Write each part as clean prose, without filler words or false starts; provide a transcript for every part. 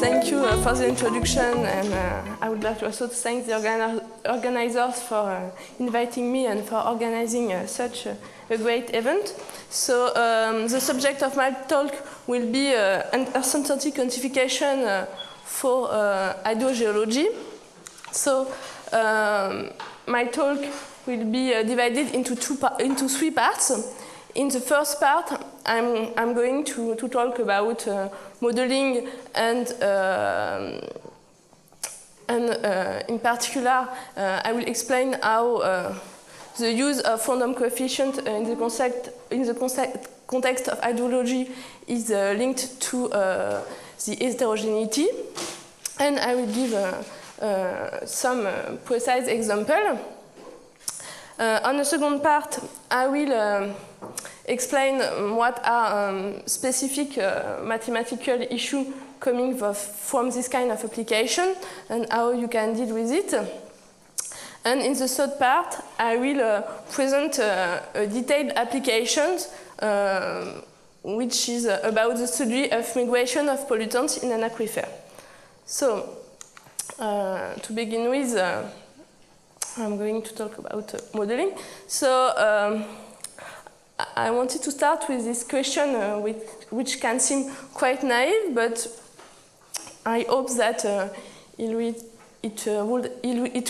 Thank you for the introduction, and I would like to also thank the organizers for inviting me and for organizing such a great event. So the subject of my talk will be uncertainty quantification for hydrogeology. So my talk will be divided into three parts. In the first part, I'm going to talk about modeling and in particular, I will explain how the use of random coefficient in the context of hydrology is linked to the heterogeneity, and I will give some precise example. On the second part, I will explain what are specific mathematical issues coming from this kind of application and how you can deal with it. And in the third part, I will present a detailed application which is about the study of migration of pollutants in an aquifer. So, to begin with, I'm going to talk about modeling. So, I wanted to start with this question, which can seem quite naive, but I hope that it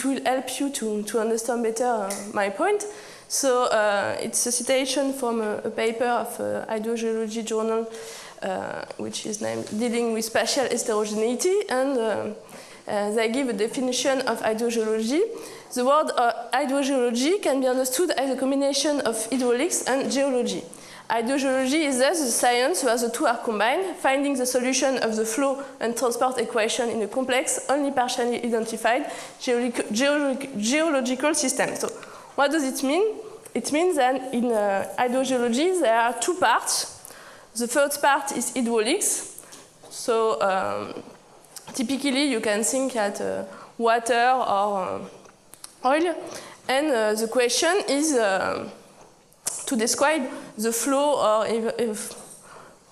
will help you to understand better my point. So it's a citation from a paper of a hydrogeology journal, which is named Dealing with Spatial Heterogeneity, and they give a definition of hydrogeology. The word hydrogeology can be understood as a combination of hydraulics and geology. Hydrogeology is thus the science where the two are combined, finding the solution of the flow and transport equation in a complex, only partially identified geological system. So, what does it mean? It means that in hydrogeology there are two parts. The first part is hydraulics. So, typically you can think at water or oil, and the question is to describe the flow or if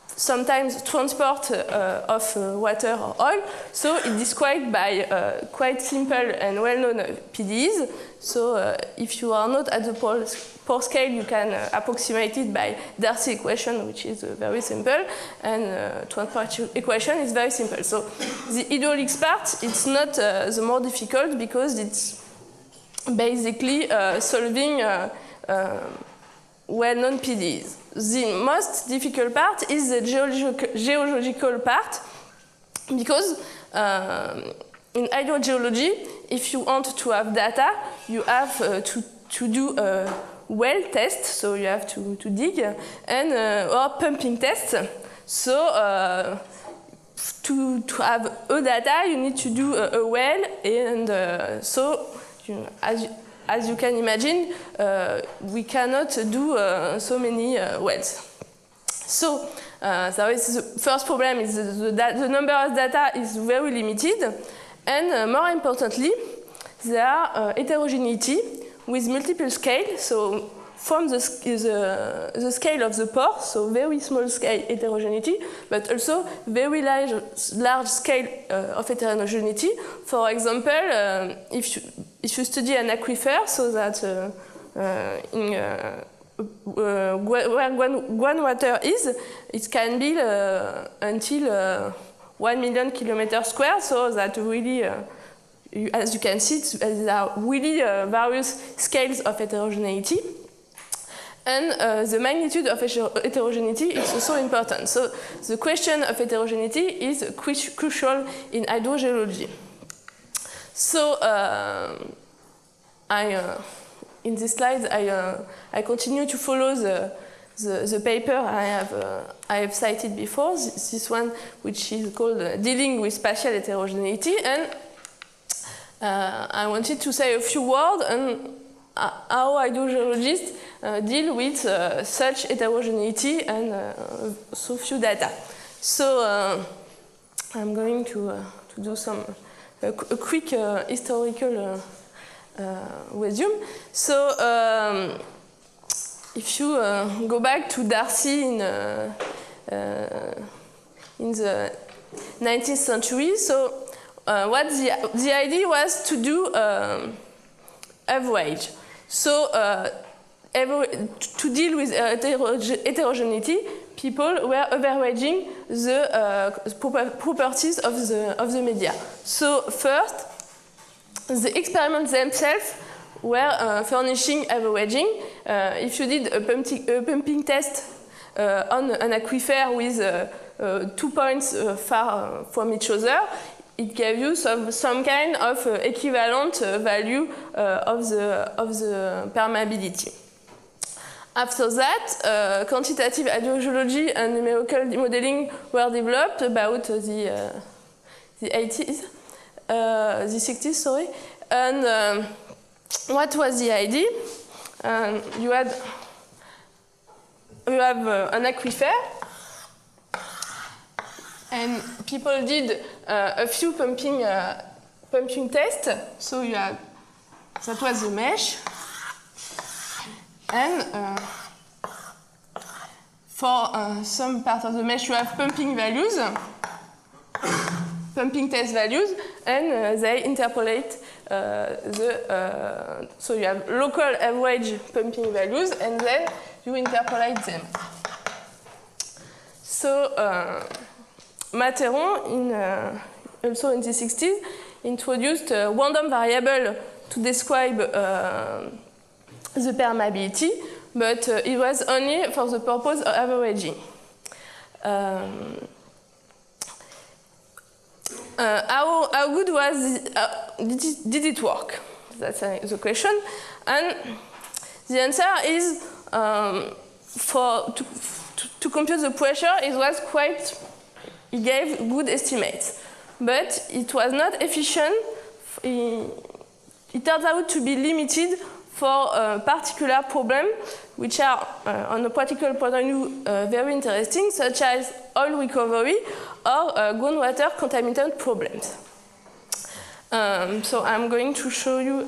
sometimes transport of water or oil. So it's described by quite simple and well-known PDEs. So if you are not at the pore scale, you can approximate it by Darcy equation, which is very simple, and transport equation is very simple. So the hydraulics part, it's not the more difficult because it's basically solving well-known PDEs. The most difficult part is the geological part, because in hydrogeology, if you want to have data, you have to do a well test, so you have to dig, and or pumping test. So to have a data, you need to do a well, and so as you can imagine, we cannot do so many wells. So the first problem is the number of data is very limited, and more importantly, there are heterogeneity with multiple scales. So from the scale of the pore, so very small scale heterogeneity, but also very large scale of heterogeneity. For example, if you study an aquifer, so that where groundwater is, it can be until 1 million kilometers squared, so that really, as you can see, there are really various scales of heterogeneity. And the magnitude of heterogeneity is also important. So the question of heterogeneity is crucial in hydrogeology. So in this slide, I continue to follow the paper I have cited before, this one which is called Dealing with Spatial Heterogeneity, and I wanted to say a few words on how hydrogeologists deal with such heterogeneity and so few data. So I'm going to do a quick historical resume. So if you go back to Darcy in the 19th century, so what the idea was to do average. So to deal with heterogeneity, people were averaging the properties of the media. So first, the experiments themselves were furnishing averaging. If you did a pumping test on an aquifer with 2 points far from each other, it gave you some kind of equivalent value of the permeability. After that, quantitative hydrogeology and numerical modeling were developed about the 60s, sorry. And what was the idea? You have an aquifer, and people did a few pumping tests. So you have, that was the mesh. And for some part of the mesh, you have pumping values, pumping test values, and they interpolate so you have local average pumping values, and then you interpolate them. So Materon, also in the 60s, introduced a random variable to describe the permeability, but it was only for the purpose of averaging. How good was did it work? That's the question, and the answer is to compute the pressure, it was quite. It gave good estimates, but it was not efficient. It turns out to be limited for a particular problem, which are, on a practical point of view, very interesting, such as oil recovery or groundwater contaminant problems. So I'm going to show you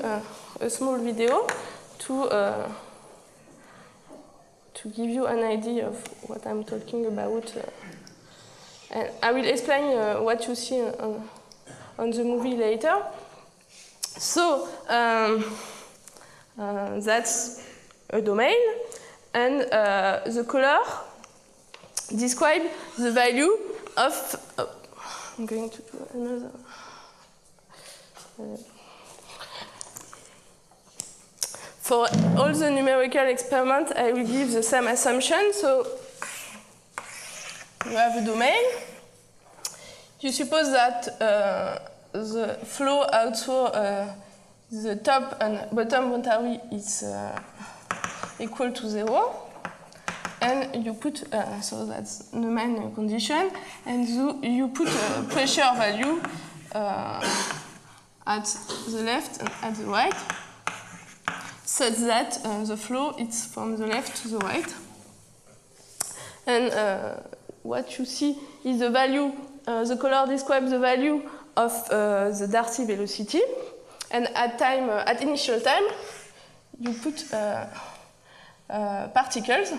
a small video to give you an idea of what I'm talking about. And I will explain what you see on the movie later. So that's a domain, and the color describes the value of. I'm going to do another. For all the numerical experiments, I will give the same assumption. So you have a domain. You suppose that the flow out through the top and bottom boundary is equal to 0, and you put so that's the main condition, and you put a pressure value at the left and at the right, such that the flow is from the left to the right, and what you see is the value. The color describes the value of the Darcy velocity. And at initial time, you put particles,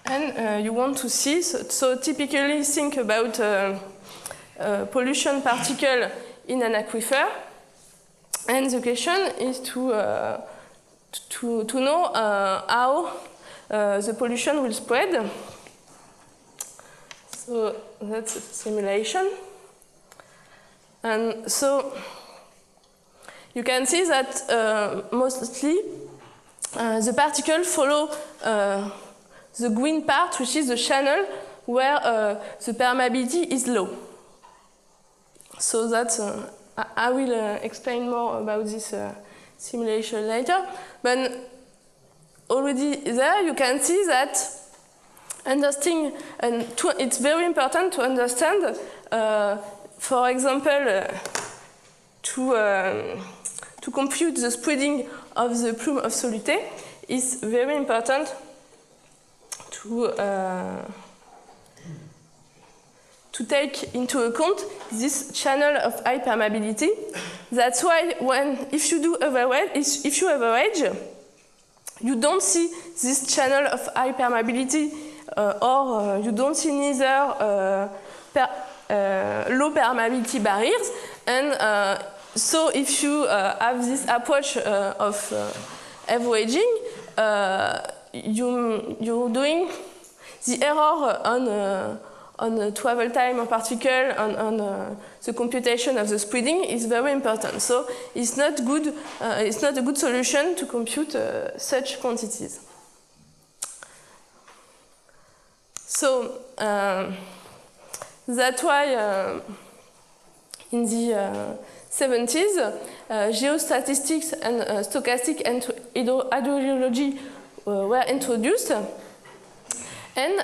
and you want to see. So typically, think about pollution particle in an aquifer, and the question is to know how the pollution will spread. So that's a simulation. And so you can see that mostly the particles follow the green part, which is the channel where the permeability is low. So that's, I will explain more about this simulation later. But already there you can see that understanding, and it's very important to understand, for example, to compute the spreading of the plume of soluté is very important to to take into account this channel of high permeability. That's why if you average, you don't see this channel of high permeability, or you don't see neither low permeability barriers. And so if you have this approach of averaging, you're doing the error on travel time of particle, on the computation of the spreading is very important. So it's not good. It's not a good solution to compute such quantities. So that's why in the 70s, geostatistics and stochastic hydrogeology were introduced. And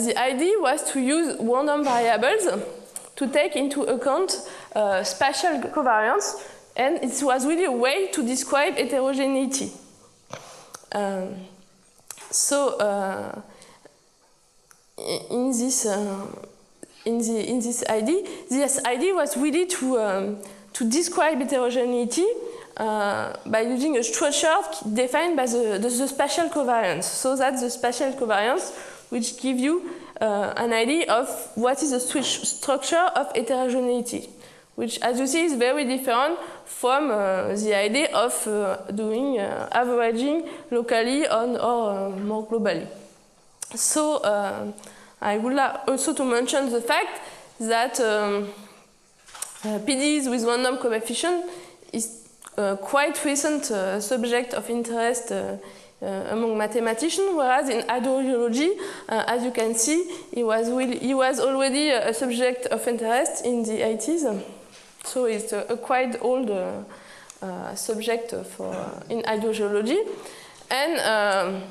the idea was to use random variables to take into account spatial covariance, and it was really a way to describe heterogeneity. In this idea was really to describe heterogeneity by using a structure defined by the spatial covariance. So that's the spatial covariance which gives you an idea of what is the structure of heterogeneity, which, as you see, is very different from the idea of doing averaging locally or more globally. So I would like also to mention the fact that PDEs with random coefficient is quite recent subject of interest among mathematicians, whereas in hydrogeology, as you can see, he was already a subject of interest in the 80s. So it's a quite old subject in hydrogeology. And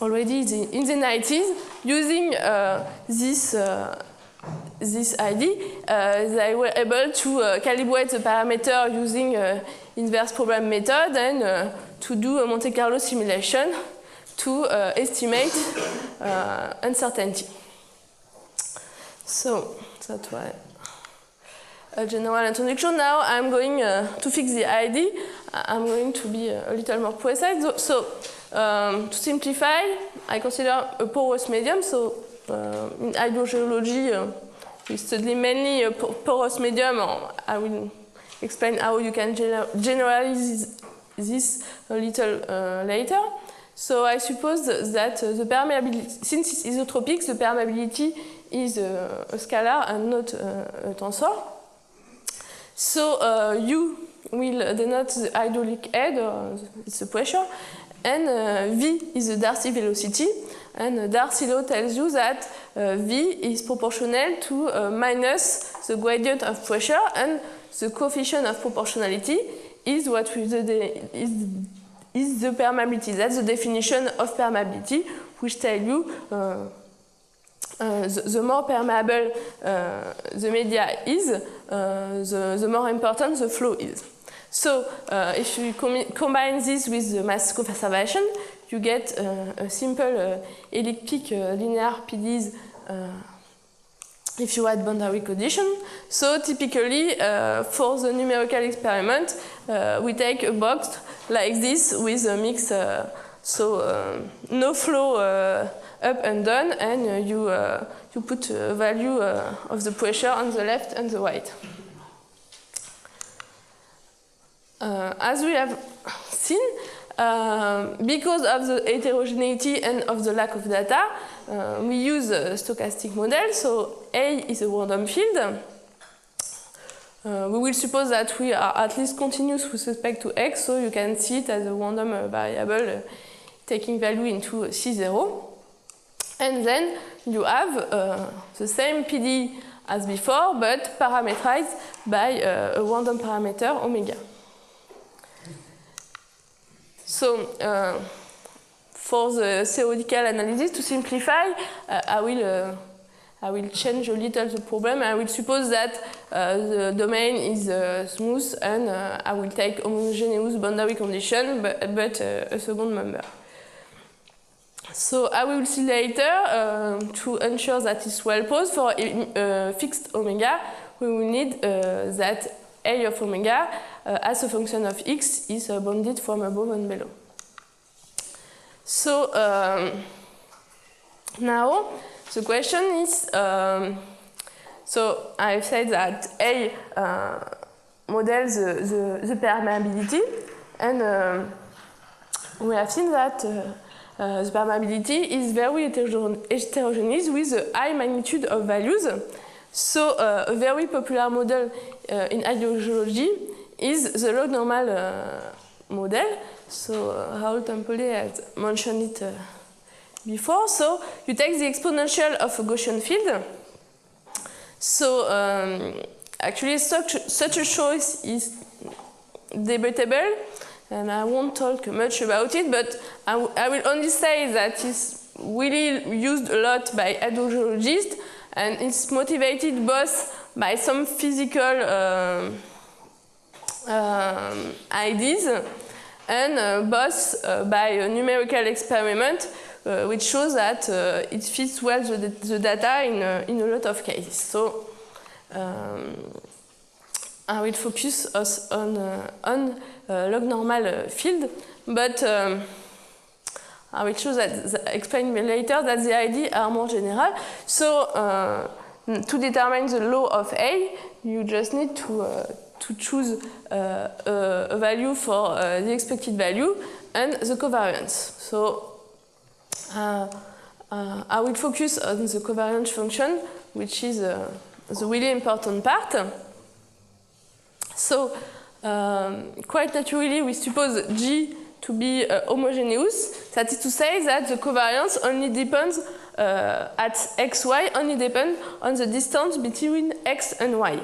already in the 90s, using this idea, they were able to calibrate the parameter using inverse problem method and to do a Monte Carlo simulation to estimate uncertainty. So that's why a general introduction. Now I'm going to fix the idea. I'm going to be a little more precise. So to simplify, I consider a porous medium. So in hydrogeology, we study mainly a porous medium. I will explain how you can generalize this a little later. So I suppose that the permeability, since it's isotropic, the permeability is a scalar and not a tensor. So U will denote the hydraulic head, or it's the pressure, and V is the Darcy velocity. And Darcy law tells you that V is proportional to minus the gradient of pressure, and the coefficient of proportionality is what is the permeability. That's the definition of permeability, which tells you the more permeable the media is, the more important the flow is. So if you combine this with the mass conservation, you get a simple elliptic linear PDEs if you add boundary condition. So typically, for the numerical experiment, we take a box like this with a mix, no flow up and down, and you put a value of the pressure on the left and the right. As we have seen, because of the heterogeneity and of the lack of data, we use a stochastic model. So A is a random field. We will suppose that we are at least continuous with respect to X, so you can see it as a random variable taking value into C0. And then you have the same PDE as before, but parameterized by a random parameter omega. So for the theoretical analysis, to simplify, I will change a little the problem. I will suppose that the domain is smooth, and I will take homogeneous boundary condition, but a second member. So I will see later, to ensure that it's well posed for fixed omega, we will need that A of omega as a function of x is bounded from above and below. So now the question is, so I've said that A models the permeability, and we have seen that the permeability is very heterogeneous with a high magnitude of values. So a very popular model in hydrogeology is the log normal model. So Raoul Tempele has mentioned it before. So you take the exponential of a Gaussian field. So actually such a choice is debatable, and I won't talk much about it, but I will only say that it's really used a lot by hydrogeologists, and it's motivated both by some physical ideas and both by a numerical experiment which shows that it fits well the data in a lot of cases. So I will focus us on log normal field, but I will show that, explain later that the ideas are more general. So to determine the law of A, you just need to choose a value for the expected value and the covariance. So I will focus on the covariance function, which is the really important part. So quite naturally, we suppose G to be homogeneous. That is to say that the covariance only depends at xy, only depends on the distance between x and y.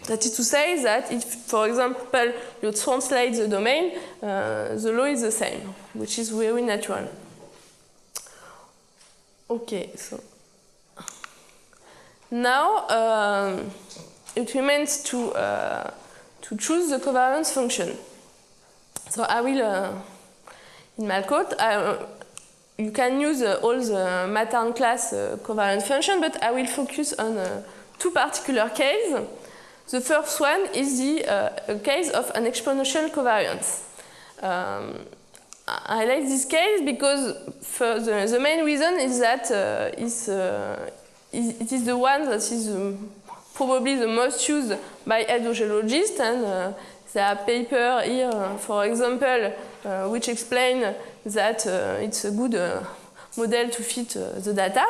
That is to say that if, for example, you translate the domain, the law is the same, which is very natural. Okay, so now it remains to choose the covariance function. So I will, in Malcode, you can use all the Mattern class covariance function, but I will focus on two particular cases. The first one is the case of an exponential covariance. I like this case because the main reason is that it is the one that is probably the most used by hydrogeologists, and there are papers here, for example, which explain that it's a good model to fit the data.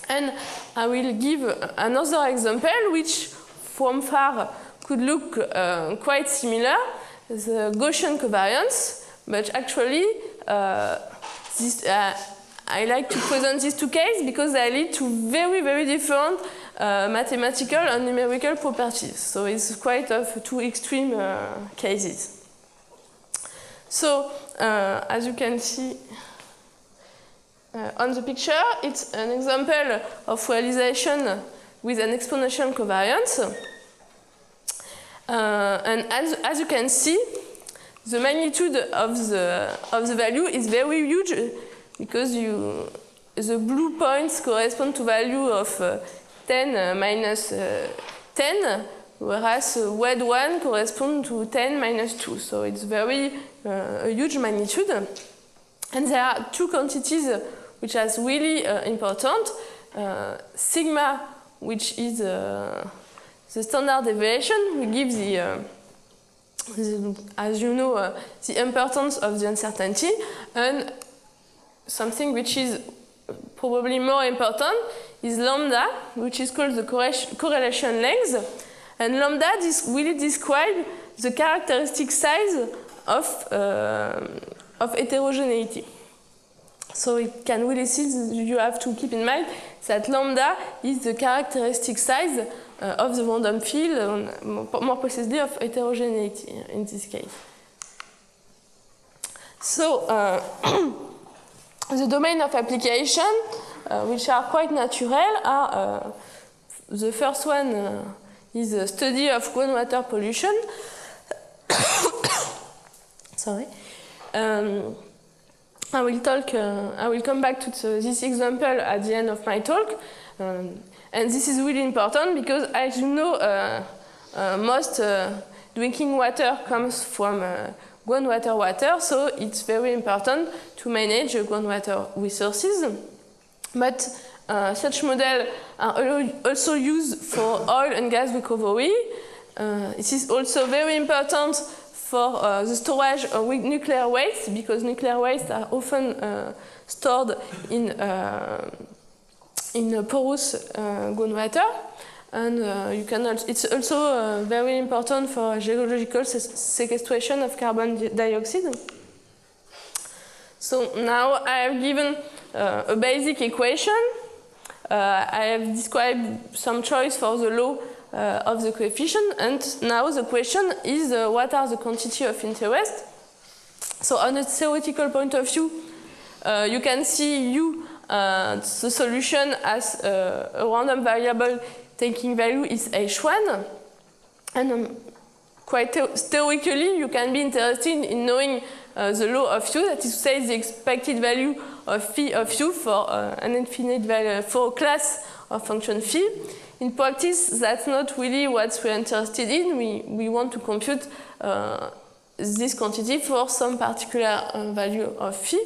And I will give another example which from far could look quite similar, the Gaussian covariance, but actually I like to present these two cases because they lead to very, very different mathematical and numerical properties. So it's quite of two extreme cases. So as you can see on the picture, it's an example of realization with an exponential covariance. And as you can see, the magnitude of the value is very huge because the blue points correspond to value of 10 minus 10, whereas red one corresponds to 10 minus 2. So it's very a huge magnitude. And there are two quantities which are really important. Sigma, which is the standard deviation, we give as you know, the importance of the uncertainty, and something which is probably more important is lambda, which is called the correlation length. And lambda really describes the characteristic size of heterogeneity. So it can really see, you have to keep in mind that lambda is the characteristic size of the random field, more precisely of heterogeneity in this case. So the domain of application, which are quite natural, are the first one is the study of groundwater pollution. Sorry. I will come back to this example at the end of my talk. And this is really important because, as you know, most drinking water comes from groundwater, so it's very important to manage groundwater resources. But such models are also used for oil and gas recovery. It is also very important for the storage of nuclear waste, because nuclear waste are often stored in porous groundwater. And it's also very important for geological sequestration of carbon dioxide. So now I have given a basic equation. I have described some choice for the law of the coefficient, and now the question is what are the quantity of interest. So on a theoretical point of view, you can see the solution as a random variable taking value is H1, and quite theoretically you can be interested in knowing the law of U, that is to say the expected value of phi of U for an infinite value for a class of function phi. In practice, that's not really what we're interested in. We want to compute this quantity for some particular value of phi.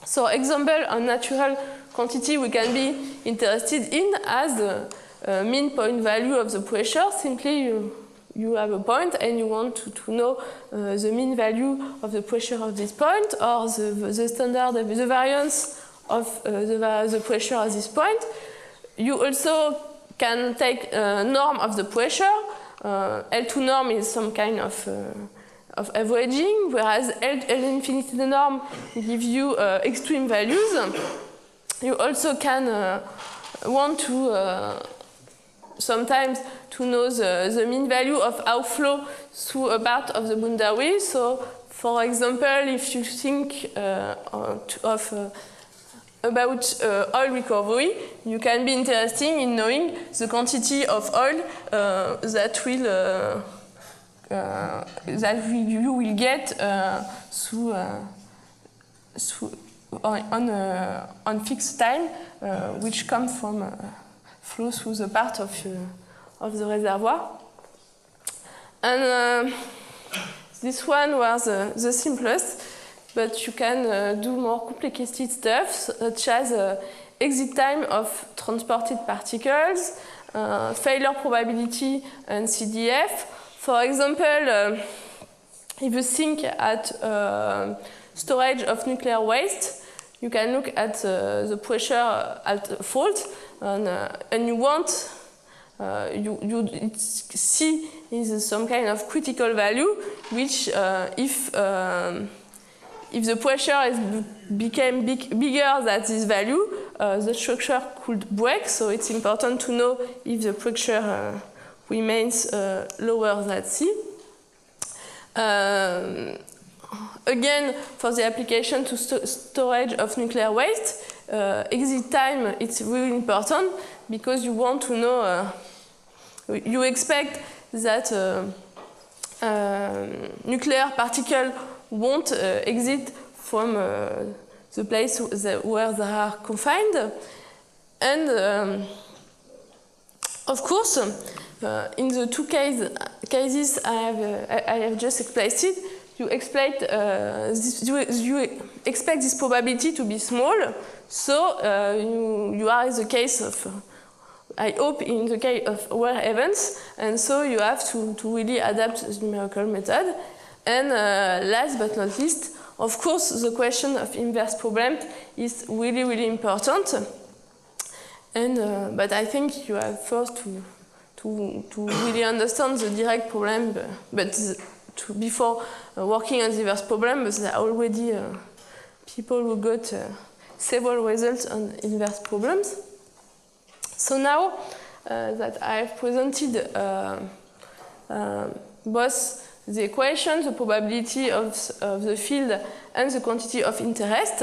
So example, a natural quantity we can be interested in as the mean point value of the pressure. Simply you have a point and you want to know the mean value of the pressure of this point, or the standard, the variance of the pressure at this point. You also can take a norm of the pressure. L2 norm is some kind of averaging, whereas L infinity norm gives you extreme values. You also can want to sometimes to know the mean value of outflow through a part of the boundary. So, for example, if you think about oil recovery, you can be interested in knowing the quantity of oil you will get on fixed time, which comes from flow through the part of the reservoir. And this one was the simplest, but you can do more complicated stuff, such as exit time of transported particles, failure probability, and CDF. For example, if you think at storage of nuclear waste, you can look at the pressure at fault, and you want C is some kind of critical value, which if the pressure became bigger than this value, the structure could break. So it's important to know if the pressure remains lower than C. Again, for the application to storage of nuclear waste, exit time, it's really important because you want to know, you expect that nuclear particle won't exit from the place where they are confined. And of course, in the two cases I have just explained, you expect this probability to be small. So you are in the case of, I hope, in the case of rare events, and so you have to really adapt the numerical method. And last but not least, of course, the question of inverse problem is really, really important. And but I think you have first to really understand the direct problem, before working on the inverse problem, but there are already people who got several results on inverse problems. So now that I've presented both the equation, the probability of the field, and the quantity of interest,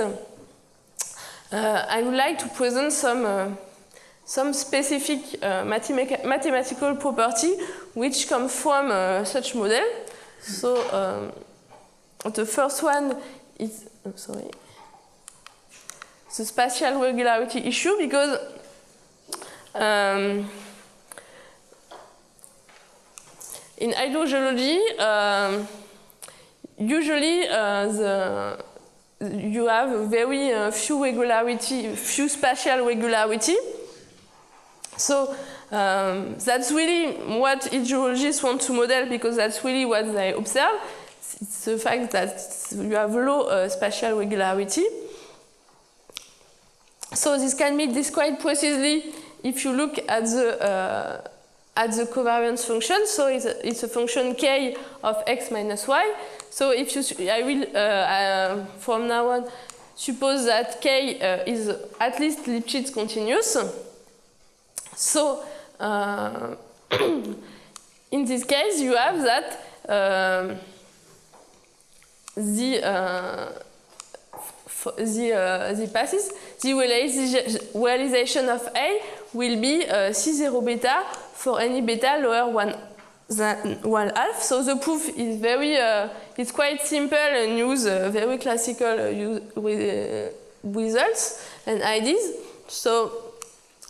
I would like to present some specific mathematical property which come from such model. So the first one is, the spatial regularity issue because in hydrogeology, usually you have very few spatial regularity. So that's really what hydrologists want to model because that's really what they observe. It's the fact that you have low spatial regularity. So this can be described precisely if you look at the covariance function. So it's a function k of x minus y. So if you, I will from now on suppose that k is at least Lipschitz continuous. So in this case, you have that the passes, the realization of A will be C0 beta for any beta lower than 1/2. So the proof is it's quite simple and use very classical results and ideas. So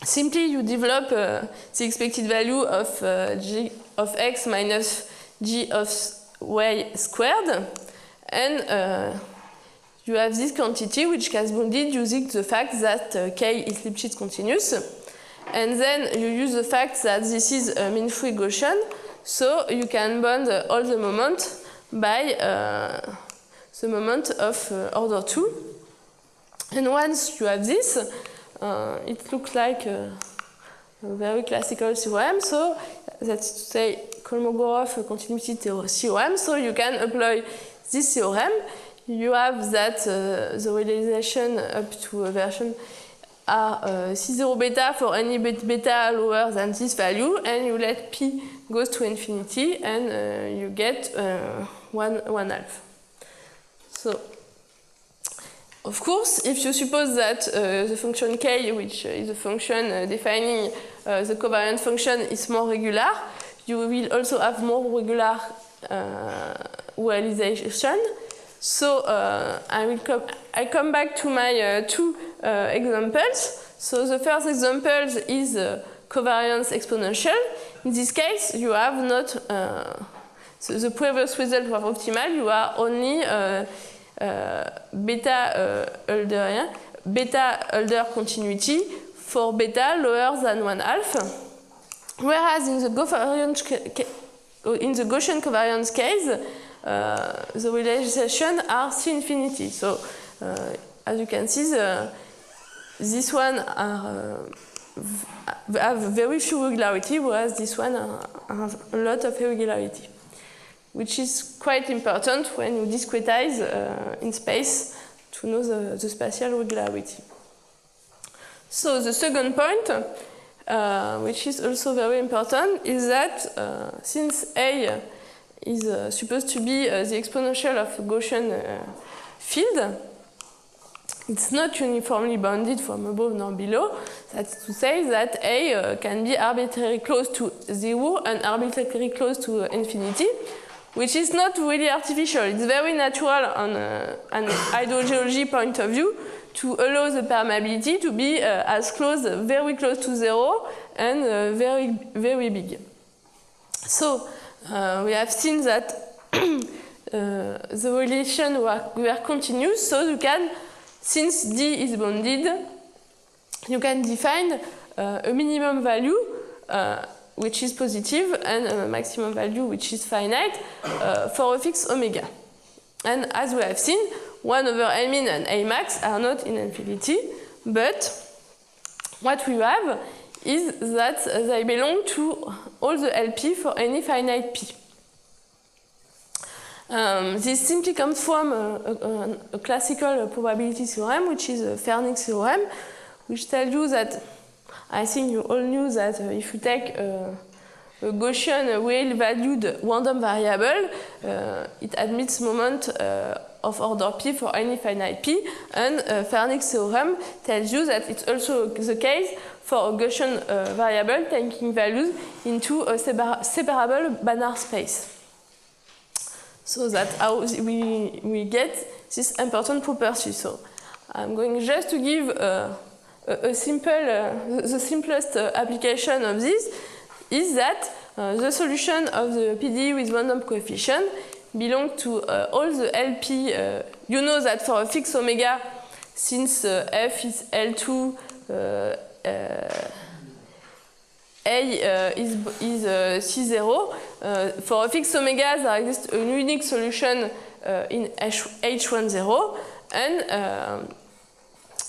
simply you develop the expected value of g of x minus g of y squared, and you have this quantity which is bounded using the fact that k is Lipschitz continuous. And then you use the fact that this is a mean-free Gaussian, so you can bound all the moment by the moment of order 2. And once you have this, it looks like a very classical theorem, so that's to say Kolmogorov continuity theorem. So you can apply this theorem. You have that the realization up to a version are C0 beta for any beta lower than this value, and you let p goes to infinity, and you get 1/2. So, of course, if you suppose that the function k, which is a function defining the covariance function, is more regular, you will also have more regular realization. So I come back to my two examples. So the first example is covariance exponential. In this case, you have not so the previous result was optimal. You are only beta Hölder continuity for beta lower than 1/2. Whereas in the Gaussian covariance case, the realization are C infinity. So as you can see, this one have very few regularity, whereas this one have a lot of irregularity, which is quite important when you discretize in space to know the spatial regularity. So the second point, which is also very important, is that since A is supposed to be the exponential of a Gaussian field, it's not uniformly bounded from above nor below. That's to say that A can be arbitrarily close to 0 and arbitrarily close to infinity, which is not really artificial. It's very natural on an hydrogeology point of view to allow the permeability to be very close to 0 and very, very big. So we have seen that the relation were continuous, so you can, since D is bounded, you can define a minimum value which is positive and a maximum value which is finite for a fixed omega. And as we have seen, 1/L min and A max are not in infinity, but what we have is that they belong to all the LP for any finite P. This simply comes from a classical probability theorem, which is a Fernic's theorem, which tells you that, I think you all knew that if you take a Gaussian real-valued random variable, it admits moment of order P for any finite P, and Fernic's theorem tells you that it's also the case for a Gaussian variable taking values into a separable Banach space. So that's how we get this important property. So I'm going just to give the simplest application of this is that the solution of the PDE with random coefficient belongs to all the LP. You know that for a fixed omega, since F is L2, A is C0. For a fixed omega, there exists a unique solution in H10, and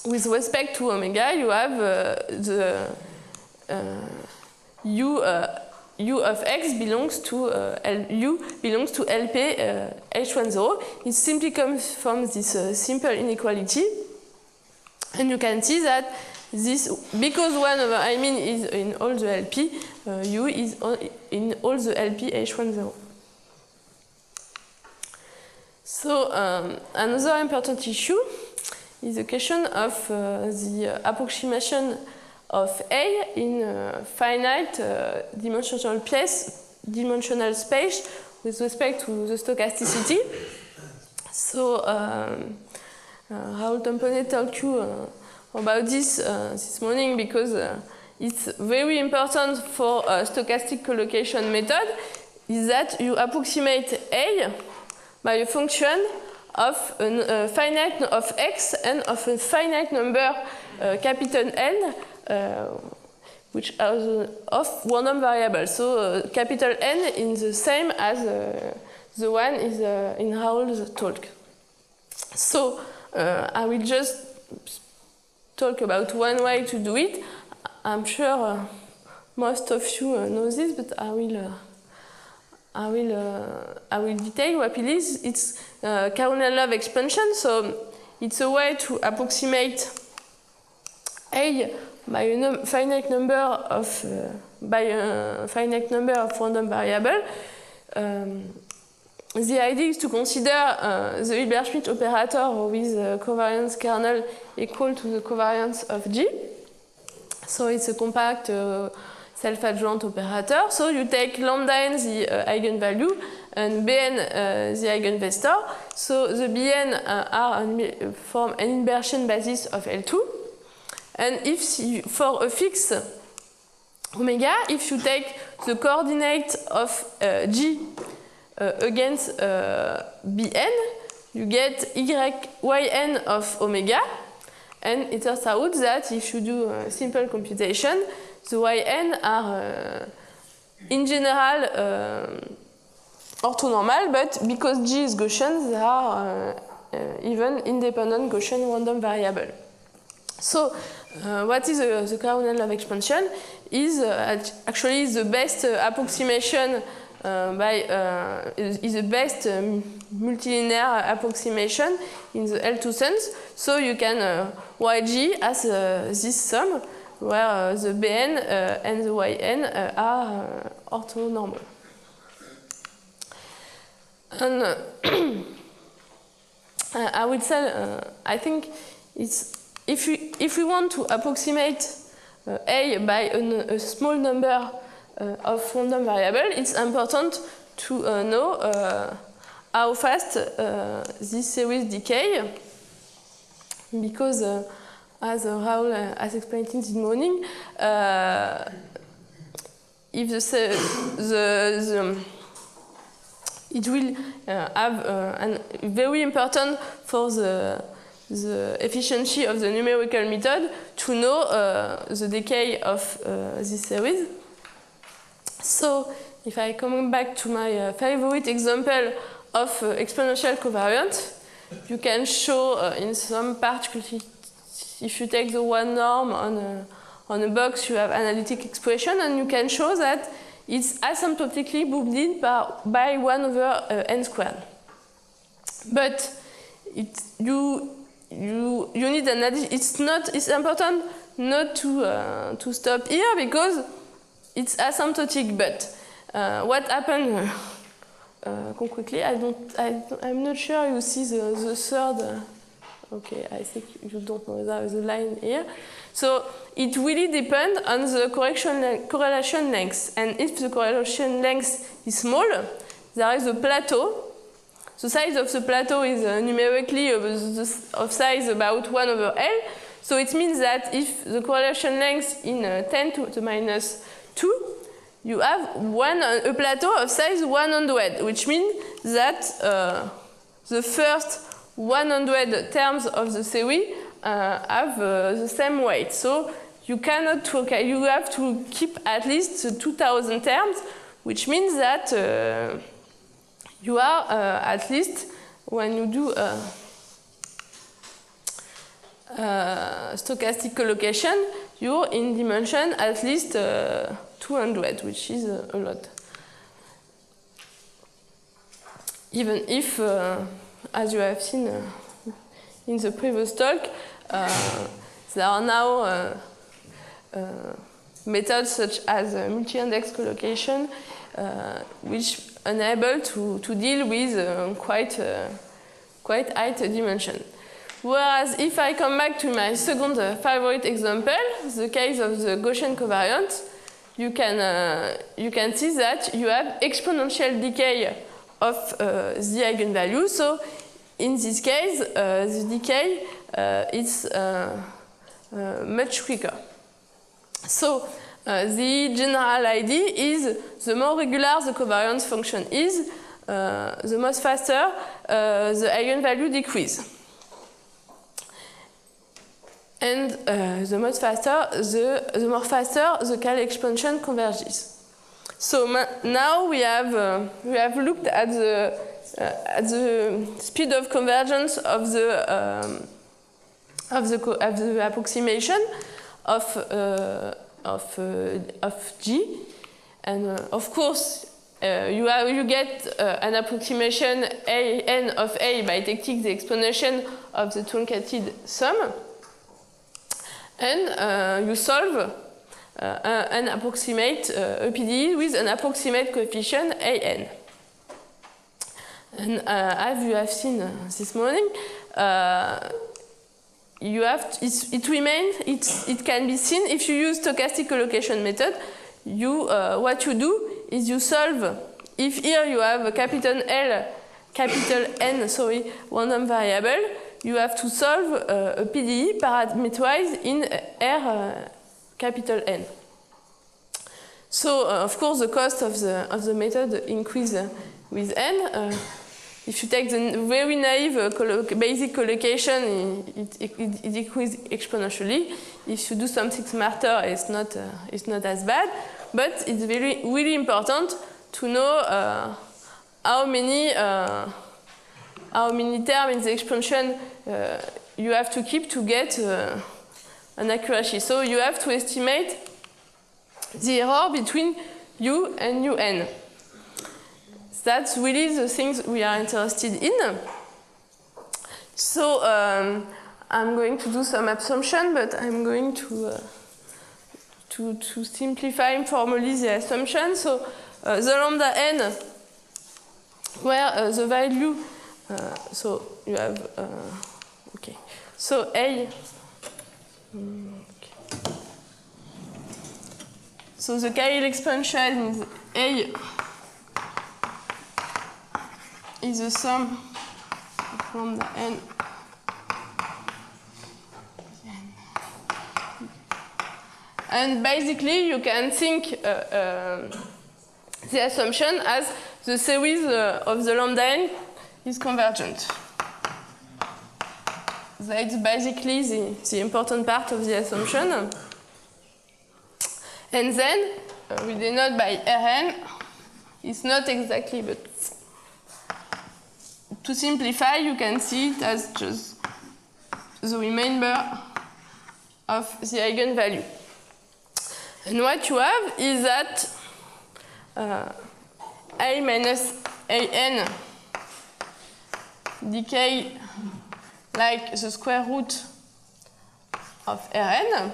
with respect to omega, you have the U of x belongs to U belongs to LP H10. It simply comes from this simple inequality, and you can see that this, because 1 over I mean is in all the LP, U is in all the LP H10. So another important issue is the question of the approximation of A in finite dimensional space with respect to the stochasticity. So Raoul Tamponet told you about this morning, because it's very important for a stochastic collocation method, is that you approximate A by a function of a finite of x and of a finite number capital N, which are of random variables. So capital N is the same as the one is in Raoul's talk. So I will just talk about one way to do it. I'm sure most of you know this, but I will detail rapidly. It's Caronin-Love expansion. So it's a way to approximate A by a finite number of random variable. The idea is to consider the Hilbert-Schmidt operator with covariance kernel equal to the covariance of G. So it's a compact self-adjoint operator. So you take lambda n the eigenvalue and Bn the eigenvector. So the Bn form an inversion basis of L2. And if for a fixed omega, if you take the coordinate of G against Bn, you get Yn of omega. And it turns out that if you do a simple computation, the Yn are in general orthonormal, but because G is Gaussian, they are even independent Gaussian random variable. So what is the Caronin-Love expansion is actually the best approximation is the best multilinear approximation in the L2 sense. So you can YG as this sum, where the Bn and the Yn are orthonormal. And I would say, I think it's if we want to approximate A by a small number of random variable, it's important to know how fast this series decay, because as Raoul has explained in the morning, if it will have very important for the efficiency of the numerical method to know the decay of this series. So if I come back to my favorite example of exponential covariance, you can show in some particularly, if you take the one norm on a box, you have analytic expression, and you can show that it's asymptotically bounded by 1 over n squared. But you need an addition. It's important not to stop here, because it's asymptotic. But what happened concretely? I'm not sure you see the third. Okay, I think you don't know that the line here. So it really depends on the correlation length. And if the correlation length is small, there is a plateau. the size of the plateau is numerically of size about 1 over L. So it means that if the correlation length in 10 to the minus 2, you have a plateau of size 100, which means that the first 100 terms of the theory have the same weight. So you have to keep at least 2,000 terms, which means that you are at least, when you do stochastic collocation, you're in dimension at least 200, which is a lot. Even if, as you have seen in the previous talk, there are now methods such as multi-index collocation, which enable to deal with quite high dimension. Whereas if I come back to my second favorite example, the case of the Gaussian covariant, you can see that you have exponential decay of the eigenvalue. So in this case, the decay is much quicker. So the general idea is the more regular the covariance function is, the most faster the eigenvalue decrease. And the more faster the Cayley expansion converges. So now we have looked at the speed of convergence of the approximation of G, and of course you get an approximation n of A by taking the exponential of the truncated sum. And you solve an approximate a PDE with an approximate coefficient an. And as you have seen this morning, it can be seen if you use stochastic collocation method. What you do is you solve. If here you have a capital N, random variable, you have to solve a PDE parameterized in R capital N. So of course the cost of the method increases with n. If you take the very naive basic collocation, it decreases exponentially. If you do something smarter, it's not as bad. But it's really important to know how many terms in the expansion you have to keep to get an accuracy. So you have to estimate the error between u and un. That's really the things we are interested in. So I'm going to do some assumption, but I'm going to simplify formally the assumption. So the lambda n, where the value, so you have, okay. So A, okay. So the Cayley expansion is A is the sum of lambda n and basically you can think the assumption as the series of the lambda n is convergent. That's basically the important part of the assumption. And then we denote by Rn. It's not exactly, but to simplify, you can see it as just the remainder of the eigenvalue. And what you have is that A minus An decay like the square root of Rn.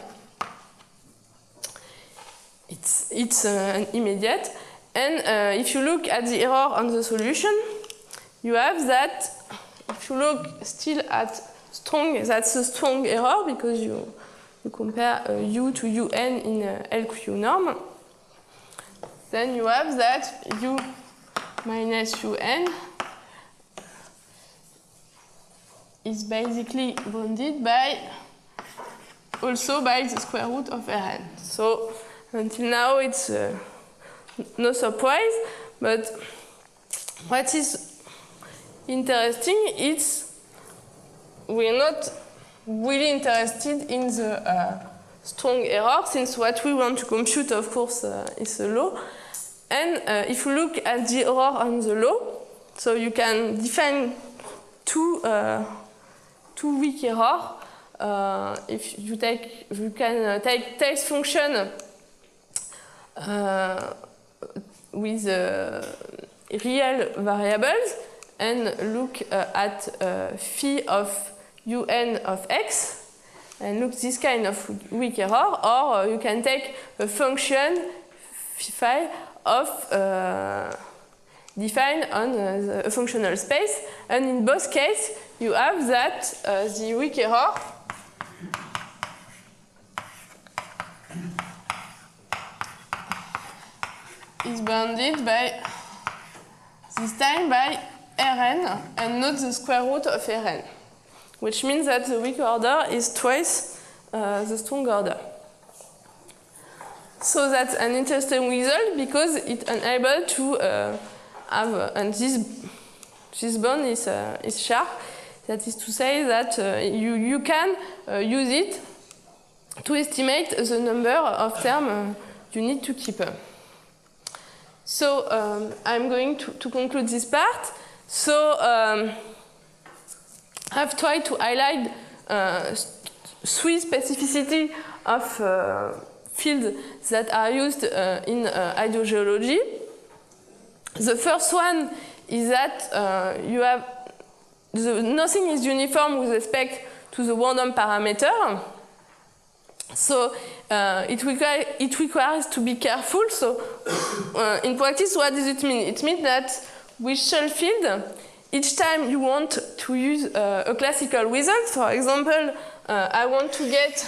It's an immediate. And if you look at the error on the solution, you have that, if you look still at strong, that's a strong error because you compare U to UN in LQ norm. Then you have that U minus UN is basically bounded by also by the square root of Rn. So until now it's no surprise, but what is interesting is we're not really interested in the strong error, since what we want to compute, of course, is a law. And if you look at the error on the law, so you can define two weak errors. If you can take test function with real variables and look at phi of un of x, and look this kind of weak error, or you can take a function phi of defined on a functional space, and in both cases you have that the weak error is bounded by this time by Rn and not the square root of Rn, which means that the weak order is twice the strong order. So that's an interesting result because it enables to have, and this bound is sharp. That is to say that you can use it to estimate the number of terms you need to keep. So I'm going to conclude this part. So I've tried to highlight three specificity of fields that are used in hydrogeology. The first one is that you have nothing is uniform with respect to the random parameter. So it requires to be careful. So in practice, what does it mean? It means that with shell field, each time you want to use a classical result, for example, I want to get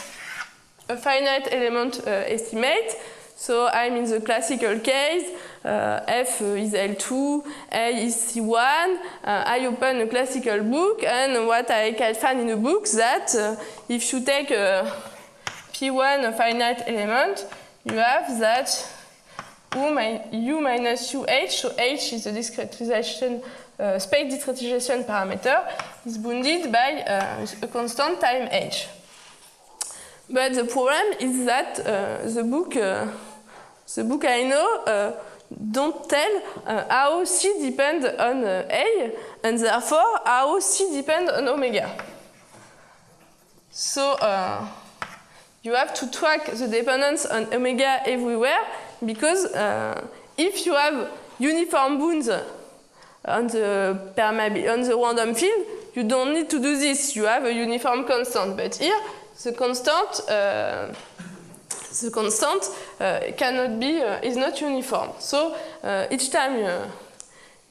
a finite element estimate. So I'm in the classical case, F is L2, A is C1. I open a classical book, and what I can find in the book that if you take P1, a finite element, you have that U minus UH, so H is the discretization, space discretization parameter, is bounded by a constant time H. But the problem is that the book I know don't tell how C depends on A, and therefore how C depends on omega. So you have to track the dependence on omega everywhere, because if you have uniform bounds on the random field, you don't need to do this. You have a uniform constant. But here, the constant cannot be is not uniform. So each time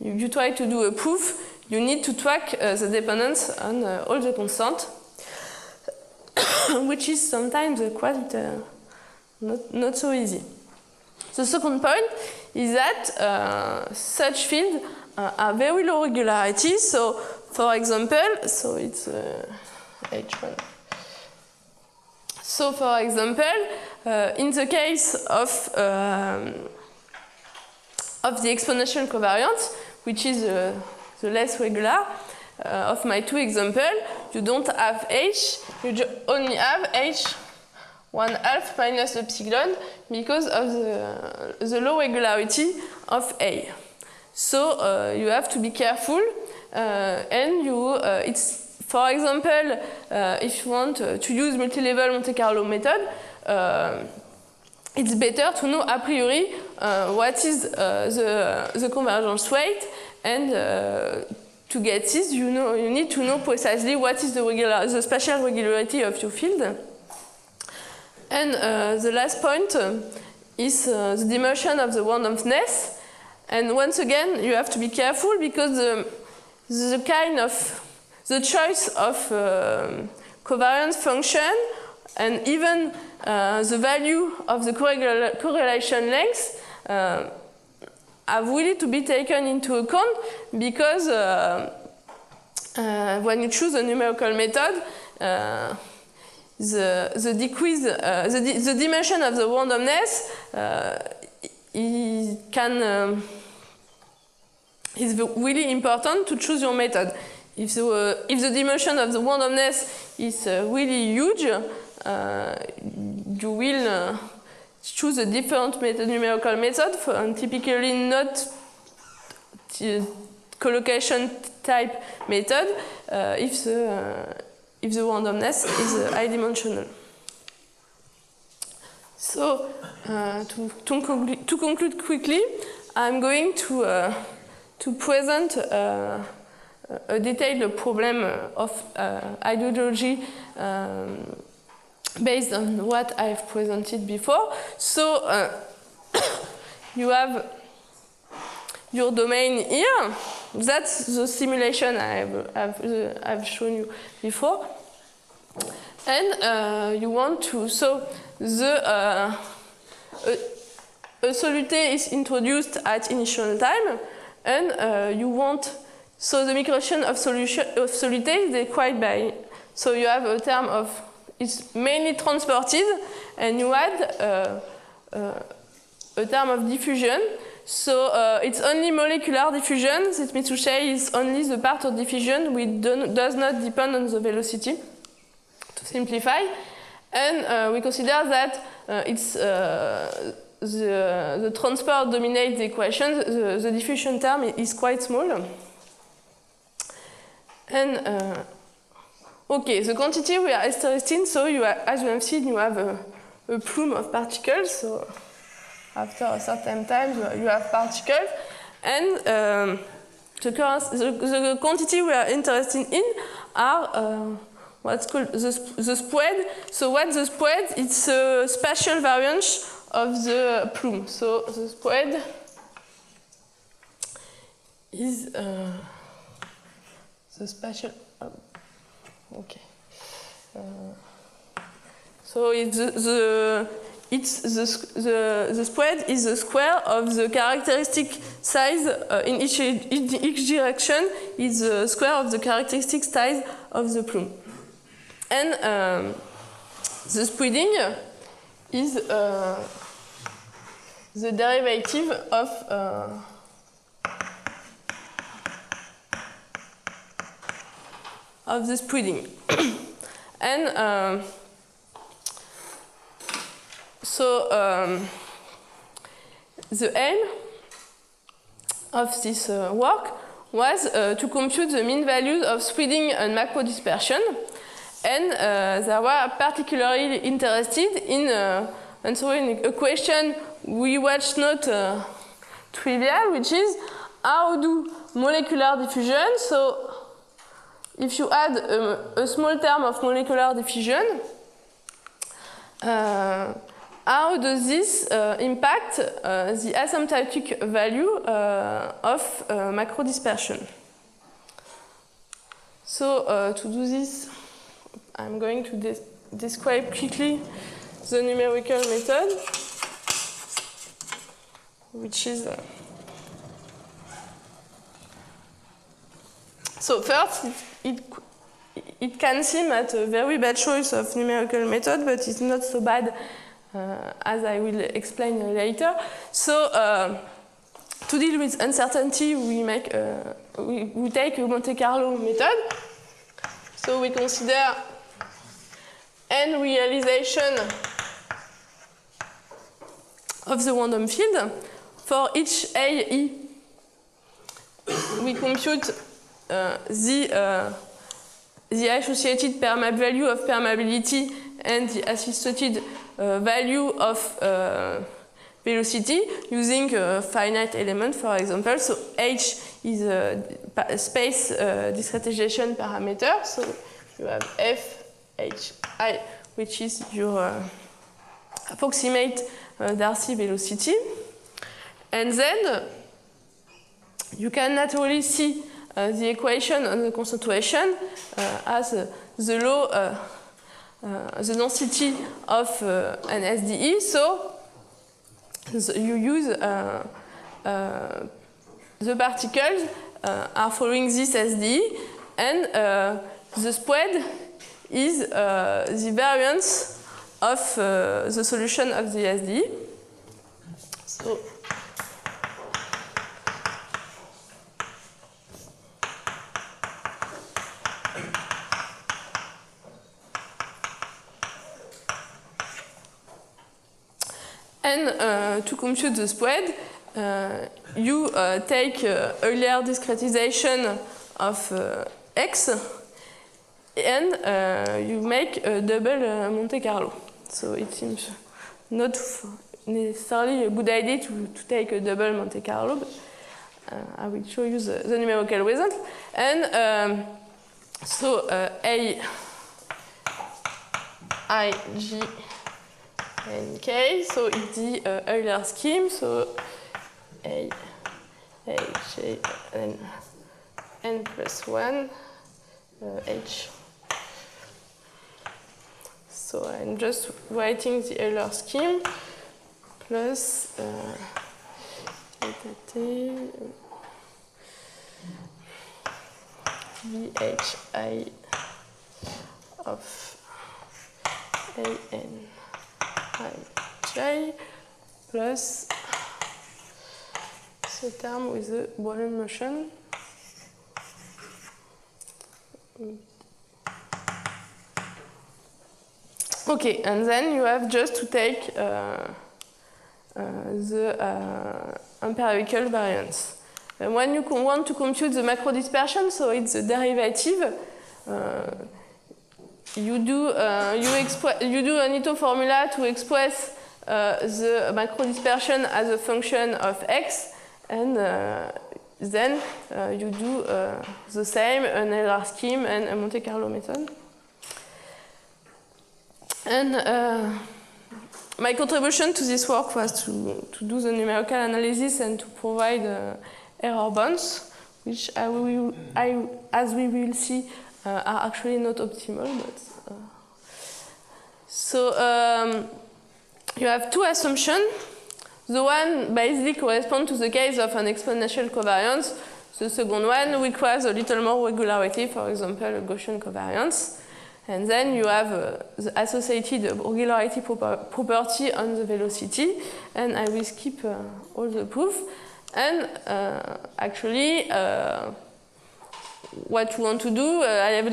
you try to do a proof, you need to track the dependence on all the constants, which is sometimes quite not so easy. The second point is that such fields are very low regularity. So, for example, so it's H1. So, for example, in the case of the exponential covariance, which is the less regular of my two examples, you don't have H, you only have H 1/2 minus epsilon because of the low regularity of A. So you have to be careful, and it's, for example, if you want to use multi-level Monte Carlo method, it's better to know a priori what is the convergence rate, and to get this, you need to know precisely what is the spatial regularity of your field. And the last point is the dimension of the randomness. And once again, you have to be careful because the choice of covariance function and even the value of the correlation length have really to be taken into account, because when you choose a numerical method, the decrease, the dimension of the randomness is really important to choose your method. If the dimension of the randomness is really huge, you will choose a different numerical method, and typically not collocation type method if the randomness is high dimensional. So to conclude quickly, I'm going to present a detailed problem of ideology based on what I've presented before. So you have your domain here. That's the simulation I've shown you before. And you want to, so a solute is introduced at initial time, and you want, so the migration of solute is described by, so you have a term of, it's mainly transported, and you add a term of diffusion. So it's only molecular diffusion. This means to say it's only the part of diffusion which does not depend on the velocity, to simplify. And we consider that it's the transport dominates the equation. The diffusion term is quite small. And okay, the quantity we are interested in, so as you have seen, you have a plume of particles. So after a certain time, you have particles, and the quantity we are interested in are what's called the spread. So what's the spread? It's a spatial variance of the plume. So the spread is the spatial. Okay. So it's the spread is the square of the characteristic size in each direction is the square of the characteristic size of the plume. And the spreading is the derivative of the spreading. And so the aim of this work was to compute the mean values of spreading and macro dispersion, and they were particularly interested in answering a question we watch not trivial, which is how do molecular diffusion, so if you add a small term of molecular diffusion, how does this impact the asymptotic value of macro dispersion? So to do this, I'm going to describe quickly the numerical method, which is so first it can seem at a very bad choice of numerical method, but it's not so bad as I will explain later. So to deal with uncertainty, we take a Monte Carlo method. So we consider n realization of the random field. For each AE, we compute the associated permeable value of permeability and the associated value of velocity using a finite element, for example. So H is a space discretization parameter. So you have F, H, I, which is your approximate Darcy velocity. And then you can naturally see the equation on the concentration as the law, the density of an SDE. So you use the particles are following this SDE, and the spread is the variance of the solution of the SDE. So and to compute the spread, you take Euler discretization of X, and you make a double Monte Carlo. So it seems not necessarily a good idea to take a double Monte Carlo, but I will show you the numerical result. And so A, I, G, and K, so it's the Euler scheme, so A, J, N plus 1, H. So I'm just writing the Euler scheme plus VHI of ANIJ plus the term with the Brownian motion. Okay, and then you have just to take the empirical variance. And when you want to compute the macro dispersion, so it's a derivative, you do an Ito formula to express the macro dispersion as a function of X, and then you do the same, an Euler scheme and a Monte Carlo method. And my contribution to this work was to do the numerical analysis and to provide error bands, which as we will see, are actually not optimal. But, so you have two assumptions. The one basically corresponds to the case of an exponential covariance. The second one requires a little more regularity, for example, a Gaussian covariance. And then you have the associated regularity property on the velocity, and I will skip all the proof. And actually, what you want to do, I have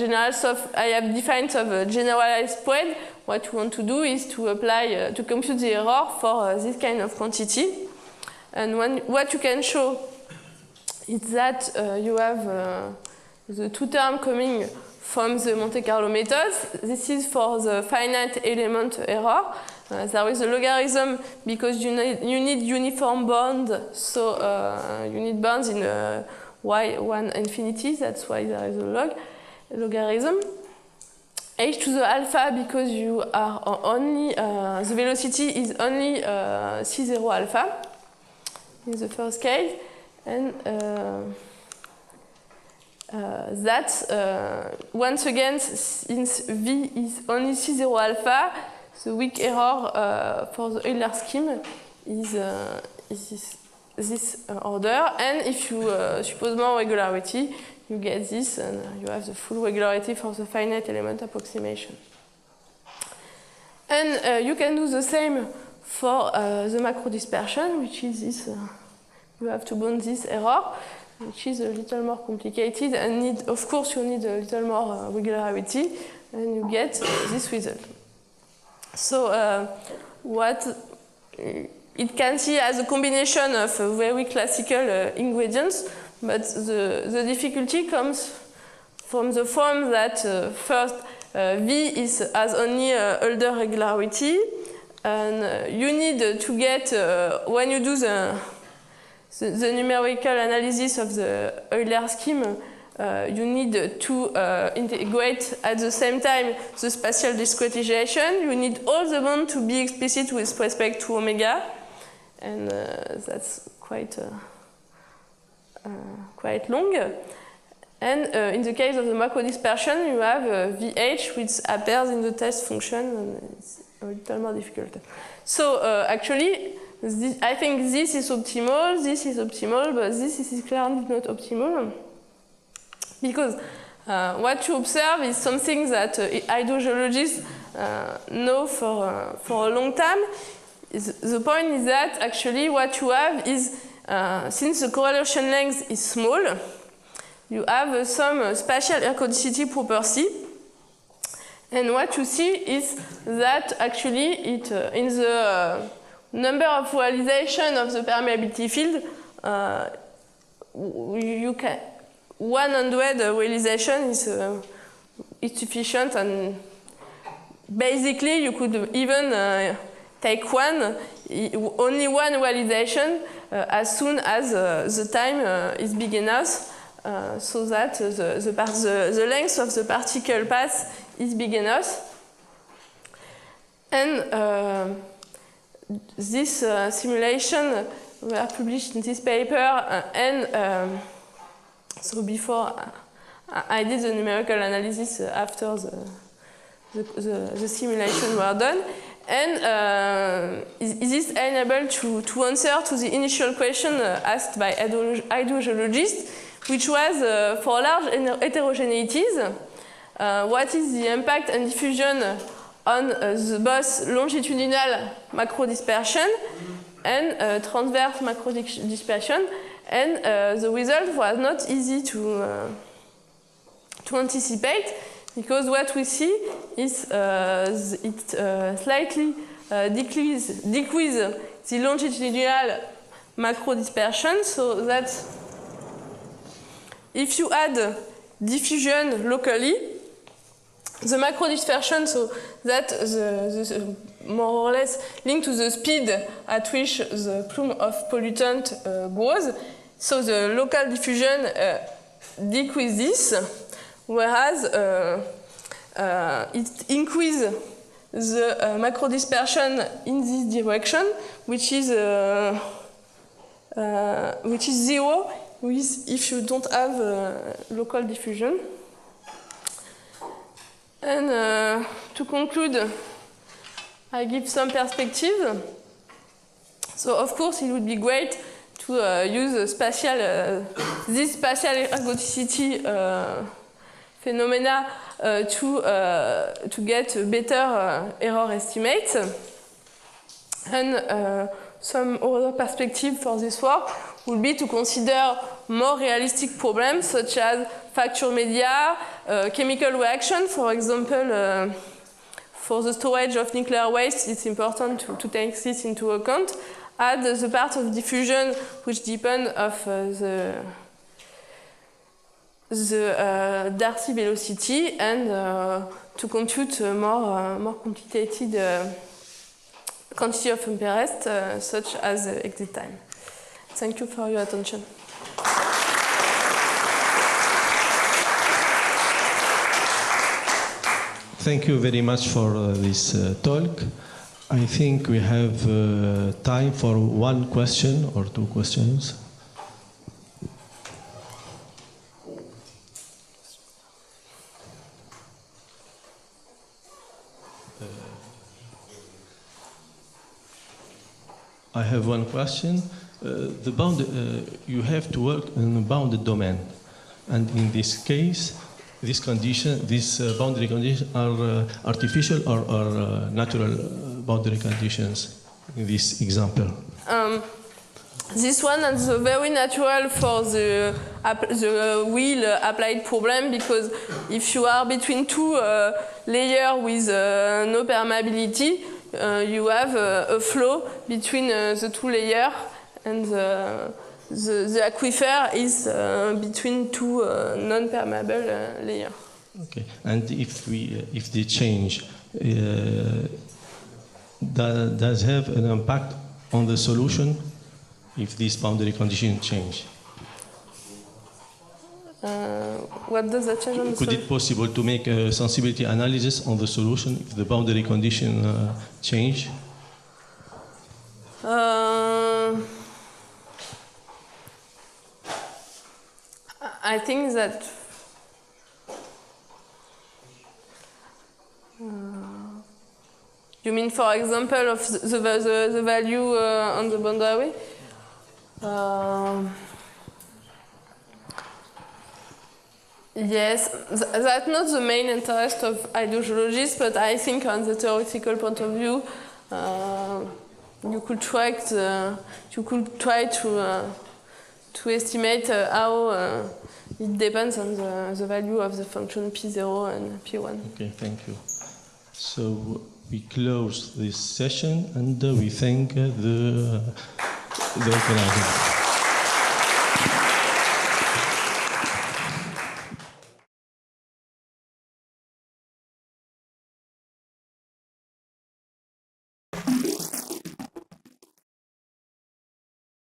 defined a generalized spread. What you want to do is to apply, to compute the error for this kind of quantity. And what you can show is that you have the two terms coming from the Monte Carlo method. This is for the finite element error. There is a logarithm because you need uniform bond, so you need bonds in y1 infinity, that's why there is a logarithm. H to the alpha because you are only, the velocity is only C0 alpha in the first case, and once again, since V is only C0 alpha, the weak error for the Euler scheme is this order. And if you suppose more regularity, you get this, and you have the full regularity for the finite element approximation. And you can do the same for the macro dispersion, which is this. You have to bound this error, which is a little more complicated, and of course you need a little more regularity, and you get this result. So what it can see as a combination of very classical ingredients, but the difficulty comes from the form that first V has only Hölder regularity, and you need to get, when you do the numerical analysis of the Euler scheme, you need to integrate at the same time the spatial discretization. You need all the bonds to be explicit with respect to omega, and that's quite long. And in the case of the macro dispersion, you have VH, which appears in the test function, and it's a little more difficult. So actually, I think this is optimal, but this is clearly not optimal. Because What you observe is something that hydrogeologists know for a long time. The point is that actually what you have is, since the correlation length is small, you have some spatial ergodicity property. And what you see is that actually in the number of realization of the permeability field, you can 100 realization is sufficient, and basically you could even take only one realization as soon as the time is big enough, so that the length of the particle path is big enough. And this simulation were published in this paper, so before I did the numerical analysis after the simulation were done. And this enabled to answer to the initial question asked by hydrogeologists, which was for large heterogeneities, what is the impact and diffusion on both longitudinal macrodispersion and transverse macrodispersion, and the result was not easy to anticipate, because what we see is it slightly decrease the longitudinal macrodispersion, so that if you add diffusion locally, the macrodispersion, so that the more or less linked to the speed at which the plume of pollutant grows, so the local diffusion decreases, whereas it increases the macrodispersion in this direction, which is zero if you don't have local diffusion. And to conclude, I give some perspective. So of course it would be great to use this spatial ergodicity phenomena to get a better error estimate. And some other perspective for this work would be to consider more realistic problems such as fracture media, chemical reaction. For example, for the storage of nuclear waste, it's important to take this into account. Add the part of diffusion which depend of the Darcy velocity, and to compute more complicated quantity of interest such as exit time. Thank you for your attention. Thank you very much for this talk. I think we have time for one question or two questions. I have one question. You have to work in a bounded domain, and in this case, this boundary conditions are artificial or natural boundary conditions in this example. This one is very natural for the wheel applied problem, because if you are between two layers with no permeability, you have a flow between the two layers, and the aquifer is between two non-permeable layers. Okay, and if they change, does have an impact on the solution if these boundary conditions change? What does that change on the solution? Could it possible to make a sensibility analysis on the solution if the boundary condition change? I think that you mean, for example, of the value on the boundary? Yes, that's not the main interest of hydrogeologists, but I think on the theoretical point of view, you could try to estimate how it depends on the value of the function P0 and P1. Okay, thank you. So we close this session and we thank the organizer.